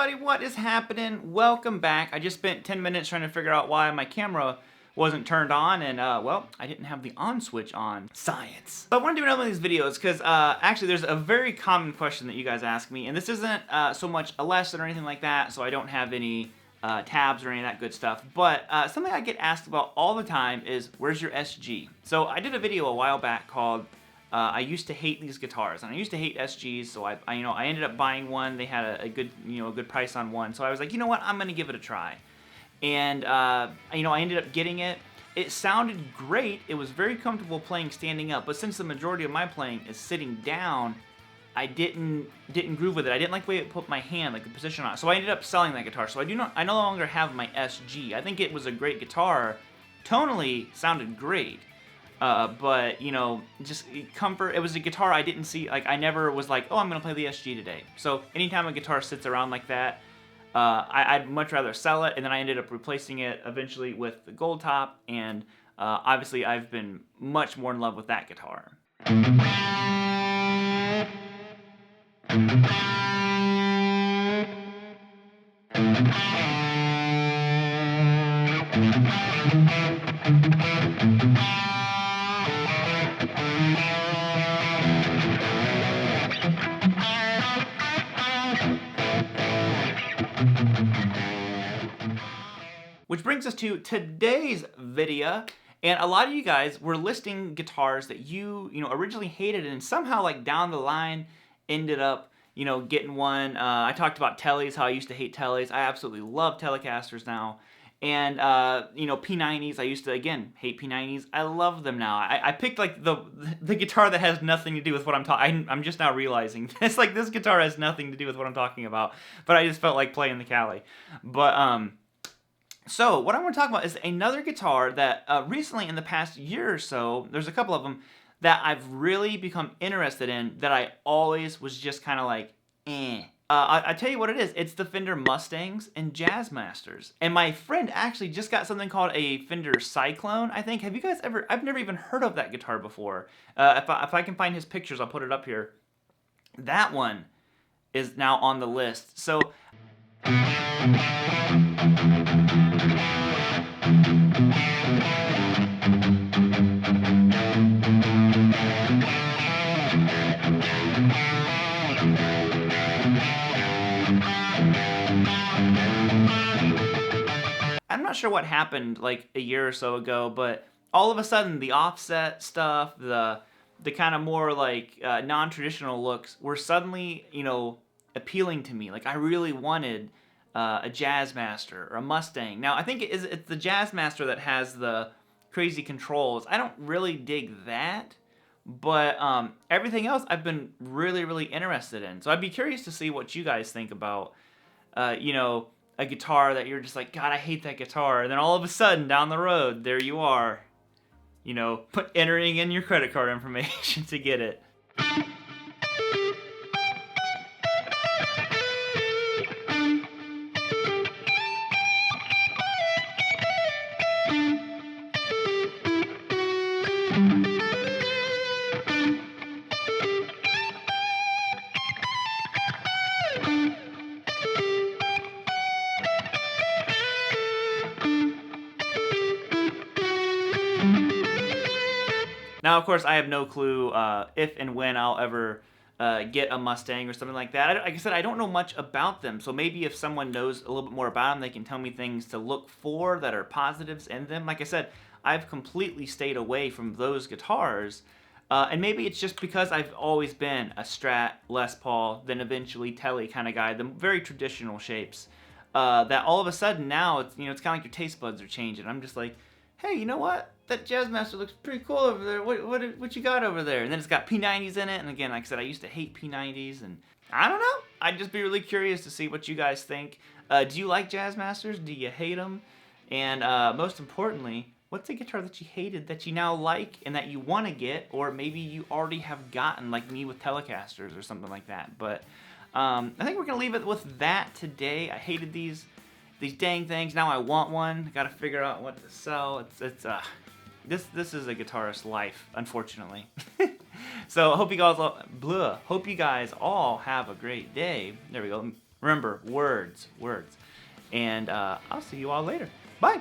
everybody, what is happening? Welcome back. I just spent 10 minutes trying to figure out why my camera wasn't turned on, and well, I didn't have the on switch on. Science. But I want to do another one of these videos because actually there's a very common question that you guys ask me, and this isn't so much a lesson or anything like that, so I don't have any tabs or any of that good stuff, but something I get asked about all the time is, where's your SG? So I did a video a while back called I used to hate these guitars, and I used to hate SGs, so I ended up buying one. They had a good, a good price on one, so I was like, you know what, I'm gonna give it a try. And I ended up getting it. It sounded great. It was very comfortable playing standing up, but since the majority of my playing is sitting down, I didn't groove with it. I didn't like the way it put my hand, like the position on it. So I ended up selling that guitar. So I no longer have my SG. I think it was a great guitar. Tonally sounded great. But, just comfort. It was a guitar I didn't see, like, I never was like, oh, I'm going to play the SG today. So anytime a guitar sits around like that, I'd much rather sell it, and then I ended up replacing it eventually with the gold top, and obviously I've been much more in love with that guitar. Which brings us to today's video, and a lot of you guys were listing guitars that you originally hated, and somehow, like, down the line ended up getting one. I talked about Tellies, how I used to hate Tellies. I absolutely love Telecasters now. And P90s, I used to, again, hate P90s. I love them now. I picked, like, the guitar that has nothing to do with what I'm talking. I'm just now realizing it's like this guitar has nothing to do with what I'm talking about, but I just felt like playing the Cali. But so what I want to talk about is another guitar that recently, in the past year or so, there's a couple of them that I've really become interested in that I always was just kind of like, eh. I tell you what it is. It's the Fender Mustangs and Jazzmasters. And my friend actually just got something called a Fender Cyclone, I think. Have you guys ever... I've never even heard of that guitar before. If I can find his pictures, I'll put it up here. That one is now on the list. So... I'm not sure what happened like a year or so ago, but all of a sudden the offset stuff, the kind of more like non-traditional looks were suddenly, appealing to me. Like, I really wanted a Jazzmaster or a Mustang. Now, I think it's the Jazzmaster that has the crazy controls. I don't really dig that, but everything else I've been really, really interested in. So I'd be curious to see what you guys think about, a guitar that you're just like, God, I hate that guitar. And then all of a sudden, down the road, there you are, entering in your credit card information to get it. Now, of course, I have no clue if and when I'll ever get a Mustang or something like that. Like I said, I don't know much about them, so maybe if someone knows a little bit more about them, they can tell me things to look for that are positives in them. Like I said, I've completely stayed away from those guitars, and maybe it's just because I've always been a Strat, Les Paul, then eventually Telly kind of guy, the very traditional shapes, that all of a sudden now, it's kind of like your taste buds are changing. I'm just like, hey, you know what? That Jazzmaster looks pretty cool over there. What you got over there? And then it's got P90s in it. And again, like I said, I used to hate P90s. And I don't know. I'd just be really curious to see what you guys think. Do you like Jazzmasters? Do you hate them? And most importantly, what's a guitar that you hated that you now like and that you want to get? Or maybe you already have gotten, like me with Telecasters or something like that. But I think we're going to leave it with that today. I hated these dang things. Now I want one. Got to figure out what to sell. This is a guitarist's life, unfortunately. So hope you guys all have a great day. There we go. Remember, words, words. And I'll see you all later. Bye.